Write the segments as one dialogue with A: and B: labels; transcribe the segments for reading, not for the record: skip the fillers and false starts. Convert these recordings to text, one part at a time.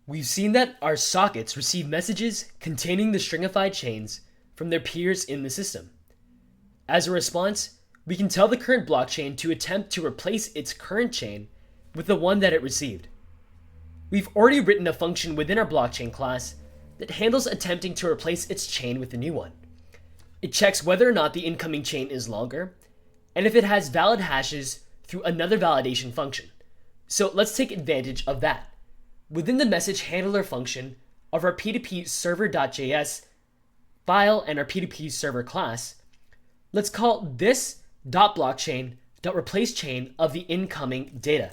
A: We've seen that our sockets receive messages containing the stringified chains from their peers in the system. As a response, we can tell the current blockchain to attempt to replace its current chain with the one that it received. We've already written a function within our blockchain class that handles attempting to replace its chain with a new one. It checks whether or not the incoming chain is longer, and if it has valid hashes through another validation function. So let's take advantage of that. Within the message handler function of our P2P server.js file and our P2P server class, let's call this .blockchain.replace chain of the incoming data.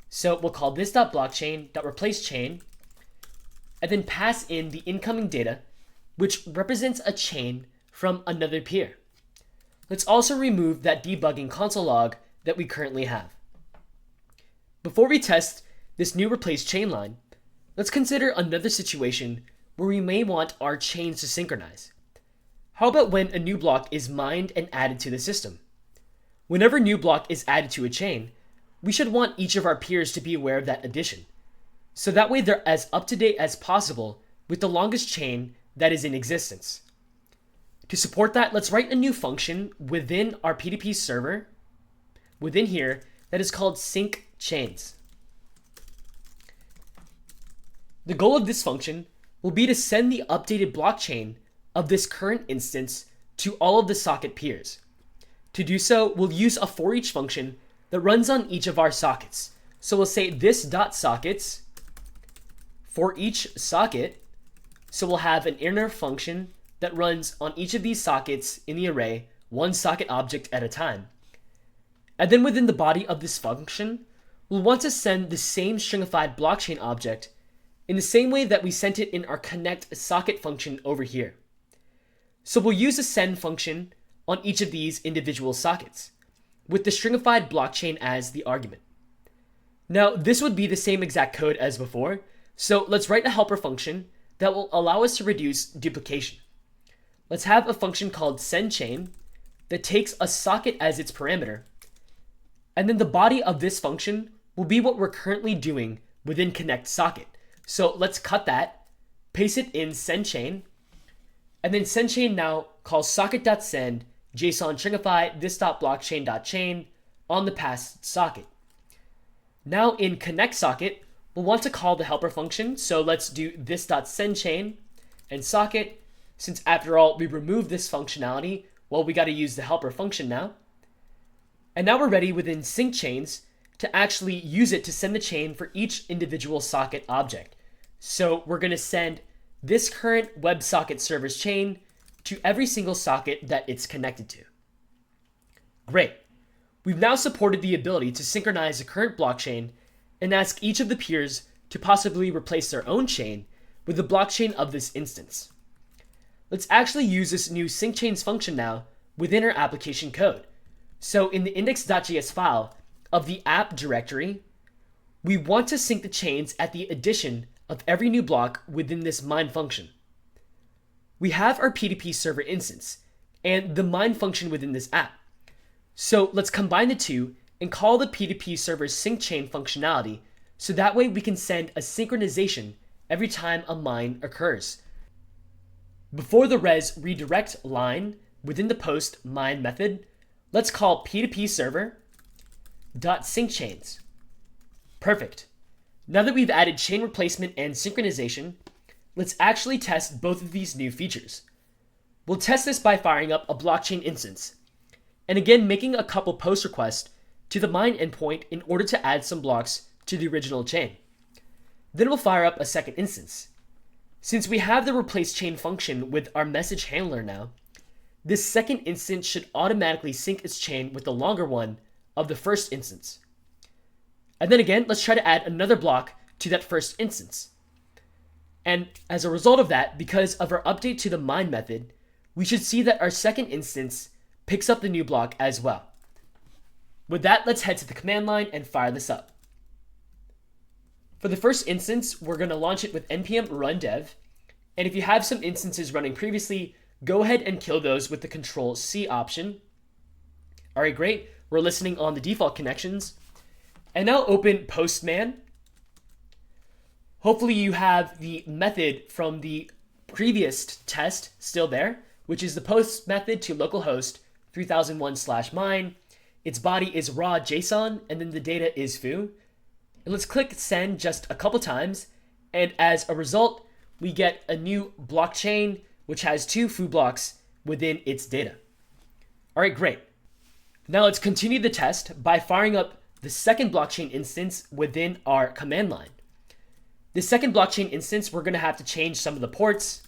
A: So we'll call this .blockchain.replace chain and then pass in the incoming data, which represents a chain from another peer. Let's also remove that debugging console log that we currently have. Before we test this new replace chain line, let's consider another situation where we may want our chains to synchronize. How about when a new block is mined and added to the system? Whenever a new block is added to a chain, we should want each of our peers to be aware of that addition. So that way they're as up to date as possible with the longest chain that is in existence. To support that, let's write a new function within our P2P server, within here, that is called Syncchains. The goal of this function will be to send the updated blockchain of this current instance to all of the socket peers. To do so, we'll use a for each function that runs on each of our sockets. So we'll say this.sockets for each socket. So we'll have an inner function that runs on each of these sockets in the array, one socket object at a time. And then within the body of this function, we'll want to send the same stringified blockchain object in the same way that we sent it in our connect socket function over here. So we'll use a send function on each of these individual sockets, with the stringified blockchain as the argument. Now, this would be the same exact code as before, so let's write a helper function that will allow us to reduce duplication. Let's have a function called sendChain that takes a socket as its parameter, and then the body of this function will be what we're currently doing within connect socket. So let's cut that, paste it in sendChain, and then sendChain now calls socket.send JSON stringify this.blockchain.chain on the passed socket. Now in connect socket, we'll want to call the helper function. So let's do this.sendChain and socket. Since after all, we removed this functionality, well, we got to use the helper function now. And now we're ready within Syncchains to actually use it to send the chain for each individual socket object. So we're going to send this current WebSocket server's chain to every single socket that it's connected to. Great. We've now supported the ability to synchronize the current blockchain and ask each of the peers to possibly replace their own chain with the blockchain of this instance. Let's actually use this new Syncchains function now within our application code. So in the index.js file of the app directory, we want to sync the chains at the addition of every new block within this mine function. We have our P2P server instance and the mine function within this app. So let's combine the two and call the P2P server's Syncchain functionality so that way we can send a synchronization every time a mine occurs. Before the res redirect line within the post mine method, let's call P2P server.syncchains. Perfect. Now that we've added chain replacement and synchronization, let's actually test both of these new features. We'll test this by firing up a blockchain instance, and again making a couple post requests to the mine endpoint in order to add some blocks to the original chain. Then we'll fire up a second instance. Since we have the replace chain function with our message handler now, this second instance should automatically sync its chain with the longer one of the first instance. And then again, let's try to add another block to that first instance. And as a result of that, because of our update to the mine method, we should see that our second instance picks up the new block as well. With that, let's head to the command line and fire this up. For the first instance, we're going to launch it with npm run dev. And if you have some instances running previously, go ahead and kill those with the Control C option. All right, great. We're listening on the default connections. And now open Postman. Hopefully you have the method from the previous test still there, which is the post method to localhost 3001/mine. Its body is raw JSON, and then the data is foo. And let's click send just a couple times, and as a result, we get a new blockchain which has 2 foo blocks within its data. All right, great. Now let's continue the test by firing up the second blockchain instance within our command line. The second blockchain instance, we're going to have to change some of the ports.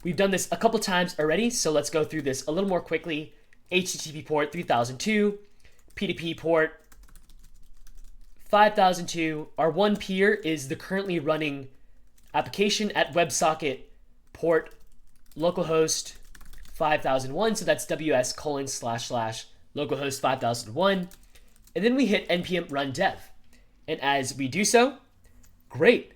A: We've done this a couple times already, so let's go through this a little more quickly. HTTP port 3002, P2P port 5002. Our one peer is the currently running application at WebSocket port localhost 5001, so that's ws://localhost 5001. And then we hit npm run dev. And as we do so, great.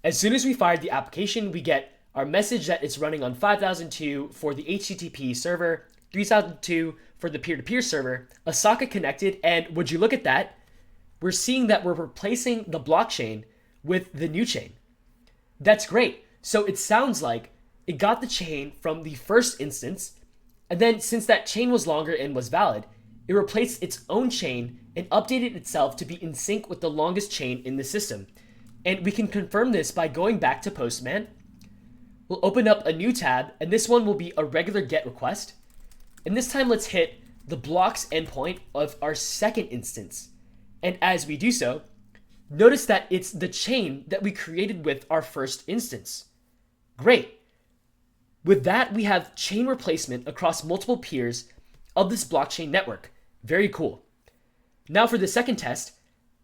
A: As soon as we fired the application, we get our message that it's running on 5002 for the HTTP server, 3002 for the peer-to-peer server, a socket connected, and would you look at that, we're seeing that we're replacing the blockchain with the new chain. That's great. So it sounds like it got the chain from the first instance, and then since that chain was longer and was valid, it replaced its own chain and updated itself to be in sync with the longest chain in the system. And we can confirm this by going back to Postman. We'll open up a new tab, and this one will be a regular GET request. And this time let's hit the blocks endpoint of our second instance. And as we do so, notice that it's the chain that we created with our first instance. Great. With that, we have chain replacement across multiple peers of this blockchain network. Very cool. Now for the second test,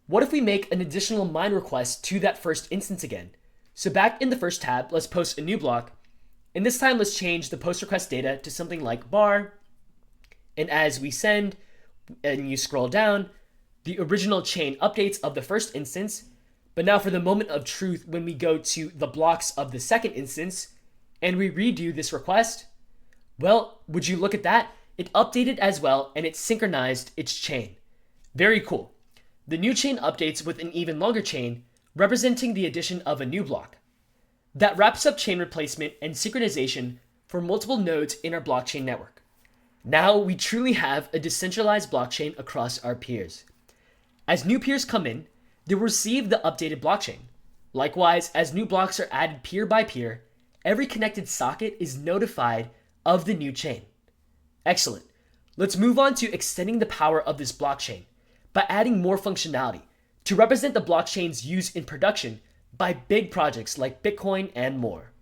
A: what if we make an additional mine request to that first instance again? So back in the first tab, let's post a new block. And this time, let's change the post request data to something like bar. And as we send and you scroll down, the original chain updates of the first instance. But now for the moment of truth, when we go to the blocks of the second instance and we redo this request, well, would you look at that? It updated as well, and it synchronized its chain. Very cool. The new chain updates with an even longer chain, representing the addition of a new block. That wraps up chain replacement and synchronization for multiple nodes in our blockchain network. Now we truly have a decentralized blockchain across our peers. As new peers come in, they will receive the updated blockchain. Likewise, as new blocks are added peer by peer, every connected socket is notified of the new chain. Excellent. Let's move on to extending the power of this blockchain by adding more functionality to represent the blockchains used in production by big projects like Bitcoin and more.